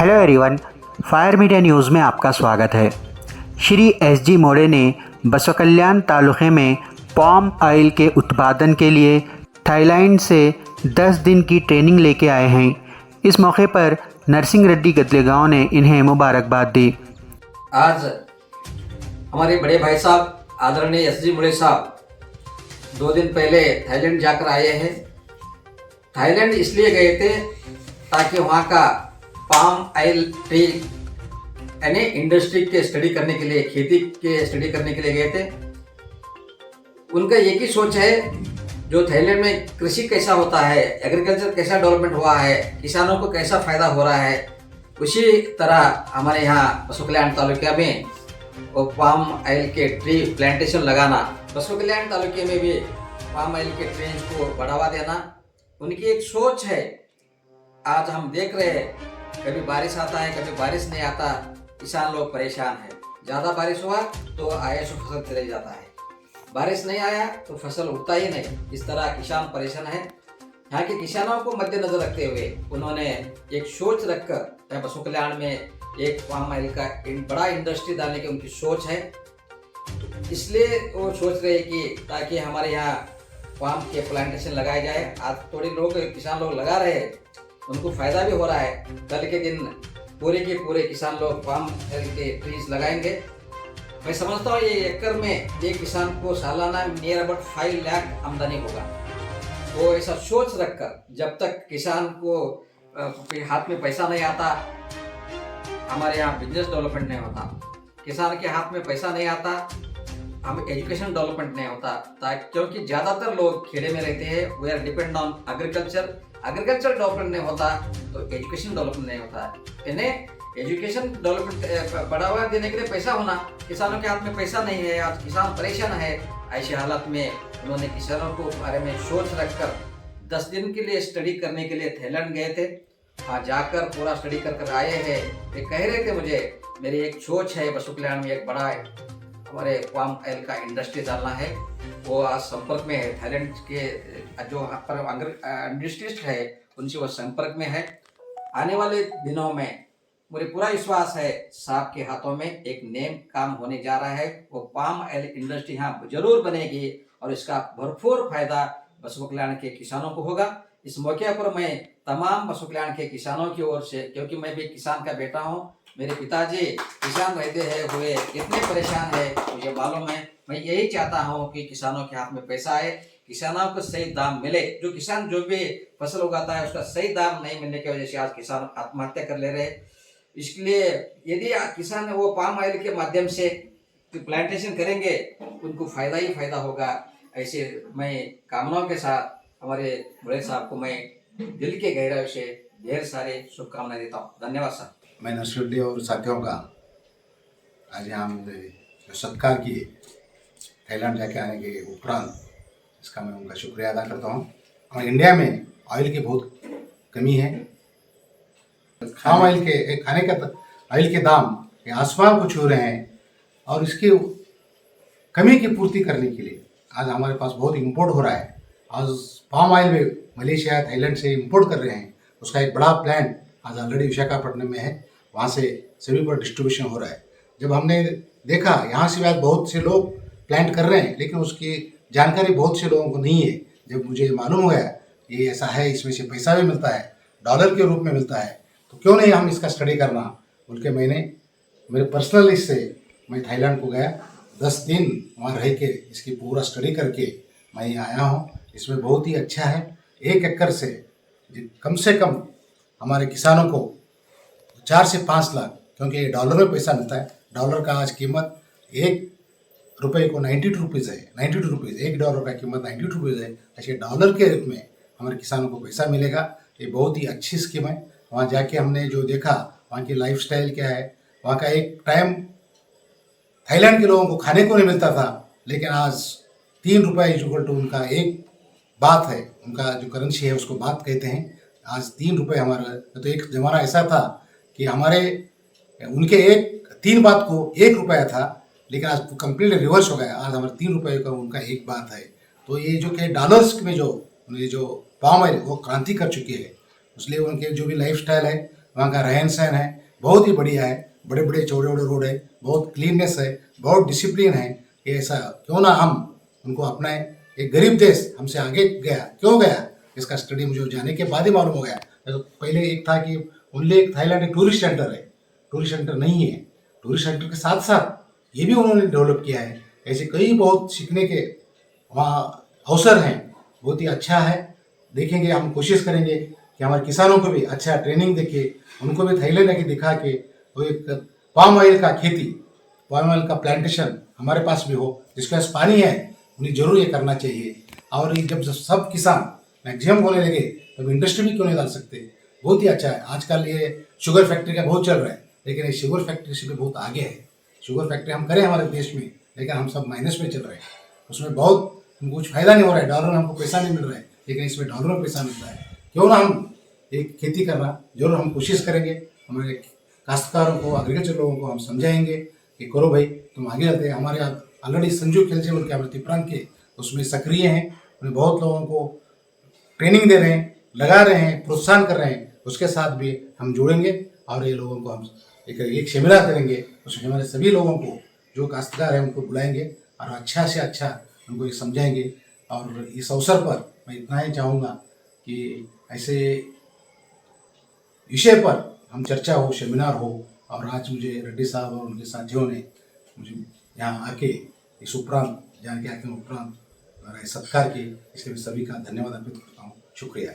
Hello everyone, fire media news में आपका स्वागत है। श्री एस.जी. मोड़े ने बसवकल्याण तालुके में पाम ऑयल के उत्पादन के लिए थाईलैंड से 10 दिन की ट्रेनिंग लेके आए हैं। इस मौके पर नरसिंह रेड्डी गदलेगांव ने इन्हें मुबारकबाद दी। आज हमारे बड़े भाई साहब आदरणीय एस.जी. मोड़े साहब 2 दिन पहले थाईलैंड जाकर आए हैं। थाईलैंड इसलिए गए थे ताकि वहाँ का पाम ऑयल ट्री यानी इंडस्ट्री के स्टडी करने के लिए, खेती के स्टडी करने के लिए गए थे। उनका एक ही सोच है, जो थाईलैंड में कृषि कैसा होता है, एग्रीकल्चर कैसा डेवलपमेंट हुआ है, किसानों को कैसा फायदा हो रहा है, उसी तरह हमारे यहाँ बसवकल्याण तालुके में वो पाम ऑयल के ट्री प्लांटेशन लगाना, बसवकल्याण तालुके में भी पाम ऑयल के ट्रीज को बढ़ावा देना उनकी एक सोच है। आज हम देख रहे हैं कभी बारिश आता है, कभी बारिश नहीं आता, किसान लोग परेशान हैं। ज़्यादा बारिश हुआ तो आए सो फसल चले जाता है, बारिश नहीं आया तो फसल उगता ही नहीं। इस तरह किसान परेशान है। यहाँ के किसानों को मद्देनजर रखते हुए उन्होंने एक सोच रखकर बसवकल्याण में एक पाम ऑयल का बड़ा इंडस्ट्री डालने की उनकी सोच है। इसलिए वो सोच रहे कि ताकि हमारे यहाँ पाम के प्लांटेशन लगाए जाए। आज थोड़े लोग किसान लोग लगा रहे हैं, उनको फायदा भी हो रहा है। कल के दिन पूरे के पूरे किसान लोग पाम ऑयल के ट्रीज लगाएंगे। मैं समझता हूँ ये एकड़ में एक किसान को सालाना नियर अबाउट 5 लाख आमदनी होगा। वो ऐसा सोच रखकर जब तक किसान को हाथ में पैसा नहीं आता, हमारे यहाँ बिजनेस डेवलपमेंट नहीं होता। किसान के हाथ में पैसा नहीं आता, हम एजुकेशन डेवलपमेंट नहीं होता। क्योंकि ज़्यादातर लोग खेड़े में रहते हैं, we are depend on agriculture. Agriculture development नहीं होता तो एजुकेशन डेवलपमेंट नहीं होता है। इन्हें एजुकेशन डेवलपमेंट बढ़ावा देने के लिए पैसा होना, किसानों के हाथ में पैसा नहीं है। आज किसान परेशान है। ऐसी हालत में उन्होंने किसानों को बारे में सोच रखकर 10 दिन के लिए स्टडी करने के लिए थाईलैंड गए थे। वहाँ जाकर पूरा स्टडी कर आए हैं। वे कह रहे थे मुझे मेरी एक सोच है, बसवकल्याण में एक बड़ा हमारे पाम ऑयल का इंडस्ट्री डालना है। वो आज संपर्क में है, थाईलैंड के जो यहाँ पर इंडस्ट्रिस्ट है उनसे वो संपर्क में है। आने वाले दिनों में मुझे पूरा विश्वास है साहब के हाथों में एक नेम काम होने जा रहा है। वो पाम ऑयल इंडस्ट्री यहाँ जरूर बनेगी और इसका भरपूर फायदा बसवकल्याण के किसानों को होगा। इस मौके पर मैं तमाम बसवकल्याण के किसानों की ओर से, क्योंकि मैं भी किसान का बेटा हूँ, मेरे पिताजी किसान रहते हैं हुए कितने परेशान है मुझे मालूम है। मैं यही चाहता हूँ कि किसानों के हाथ में पैसा आए, किसानों को सही दाम मिले। जो किसान जो भी फसल उगाता है उसका सही दाम नहीं मिलने की वजह से आज किसान आत्महत्या कर ले रहे हैं। इसलिए यदि किसान वो पाम ऑयल के माध्यम से प्लांटेशन करेंगे उनको फायदा ही फायदा होगा। ऐसे मैं कामनाओं के साथ हमारे बड़े साहब को मैं दिल के गहराई से ढेर सारे शुभकामनाएं देता हूँ। धन्यवाद साहब। मैं नरसिंह रेड्डी और साथियों का आज यहाँ मुझे जो सत्कार किए थाईलैंड जाके आने के उपरांत, इसका मैं उनका शुक्रिया अदा करता हूँ। हमारे इंडिया में ऑयल की बहुत कमी है। पाम ऑयल के खाने का ऑयल के दाम आसमान को छू रहे हैं और इसकी कमी की पूर्ति करने के लिए आज हमारे पास बहुत इंपोर्ट हो रहा है। आज पाम ऑयल में मलेशिया, थाईलैंड से इंपोर्ट कर रहे हैं। उसका एक बड़ा प्लांट आज ऑलरेडी विशाखापट्टनम में है, वहाँ से सभी पर डिस्ट्रीब्यूशन हो रहा है। जब हमने देखा यहाँ से आज बहुत से लोग प्लांट कर रहे हैं, लेकिन उसकी जानकारी बहुत से लोगों को नहीं है। जब मुझे मालूम हो गया ये ऐसा है, इसमें से पैसा भी मिलता है, डॉलर के रूप में मिलता है, तो क्यों नहीं हम इसका स्टडी करना बोल के मेरे पर्सनल इससे मैं थाईलैंड को गया। 10 दिन वहाँ रह के इसकी पूरा स्टडी करके मैं यहाँ आया हूँ। इसमें बहुत ही अच्छा है। 1 एकड़ से कम हमारे किसानों को 4 से 5 लाख, क्योंकि ये डॉलर में पैसा मिलता है। डॉलर का आज कीमत 1 रुपये को 92 रुपीज़ है। 92 रुपीज़, $1 का कीमत 92 रुपीज़ है। ऐसे डॉलर के रूप में हमारे किसानों को पैसा मिलेगा। ये बहुत ही अच्छी स्कीम है। वहाँ जाके हमने जो देखा वहाँ की लाइफस्टाइल क्या है। वहाँ का एक टाइम थाईलैंड के लोगों को खाने को नहीं मिलता था, लेकिन आज 3 रुपये इक्वल टू उनका एक बात है। उनका जो करेंसी है उसको बात कहते हैं। आज 3 रुपये हमारा, तो एक ज़माना ऐसा था कि उनके 3 बात को 1 रुपया था, लेकिन आज कंप्लीट रिवर्स हो गया। आज हमारे 3 रुपये का उनका एक बात है। तो ये जो कि डॉलर्स में जो पाम ऑयल वो क्रांति कर चुकी है, इसलिए उनके जो भी लाइफस्टाइल है वहाँ का रहन सहन है बहुत ही बढ़िया है, बड़े बड़े चौड़े बड़े रोड है, बहुत क्लीननेस है, बहुत डिसिप्लिन है। ये ऐसा क्यों ना हम उनको अपनाएं। एक गरीब देश हमसे आगे गया, क्यों गया, इसका स्टडी मुझे जाने के बाद ही मालूम हो गया। तो पहले एक था कि ओनली एक थाईलैंड एक टूरिस्ट सेंटर है, टूरिस्ट सेंटर नहीं है। टूरिस्ट सेंटर के साथ साथ ये भी उन्होंने डेवलप किया है। ऐसे कई बहुत सीखने के वहाँ अवसर हैं, बहुत ही अच्छा है। देखेंगे, हम कोशिश करेंगे कि हमारे किसानों को भी अच्छा ट्रेनिंग देके उनको भी थाईलैंड आके दिखा के वो एक पाम ऑयल का खेती, पाम ऑयल का प्लांटेशन हमारे पास भी हो, जिसके पास पानी है उन्हें जरूर ये करना चाहिए। और ये जब सब किसान मैक्सिमम होने लगे तो इंडस्ट्री भी क्यों नहीं डाल सकते। बहुत ही अच्छा है। आजकल ये शुगर फैक्ट्री का बहुत चल रहा है, लेकिन ये शुगर फैक्ट्री से भी बहुत आगे है। शुगर फैक्ट्री हम करें हमारे देश में, लेकिन हम सब माइनस में चल रहे हैं, उसमें बहुत हमको कुछ फायदा नहीं हो रहा है। डॉलर में हमको पैसा नहीं मिल रहा है, लेकिन इसमें डॉलर में पैसा मिल रहा है। क्यों ना हम एक खेती करना जरूर हम कोशिश करेंगे। हमारे काश्तकारों को, एग्रीकल्चर लोगों को हम समझाएंगे कि करो भाई, तुम आगे रहते हैं। हमारे ऑलरेडी संजू खेलचे उनके हमारे प्रांत के उसमें सक्रिय हैं, उन्हें बहुत लोगों को ट्रेनिंग दे रहे हैं, लगा रहे हैं, प्रोत्साहन कर रहे हैं। उसके साथ भी हम जुड़ेंगे और ये लोगों को हम एक सेमिनार करेंगे। उसमें हमारे सभी लोगों को जो काश्तकार हैं उनको बुलाएंगे और अच्छा से अच्छा उनको ये समझाएंगे। और इस अवसर पर मैं इतना ही चाहूँगा कि ऐसे विषय पर हम चर्चा हो, सेमिनार हो। और आज मुझे रेड्डी साहब और उनके साथियों ने मुझे यहाँ आके इस उपरांत जान के आके उपरांत सत्कार किए, इसके लिए सभी का धन्यवाद अर्पित करता हूँ। शुक्रिया।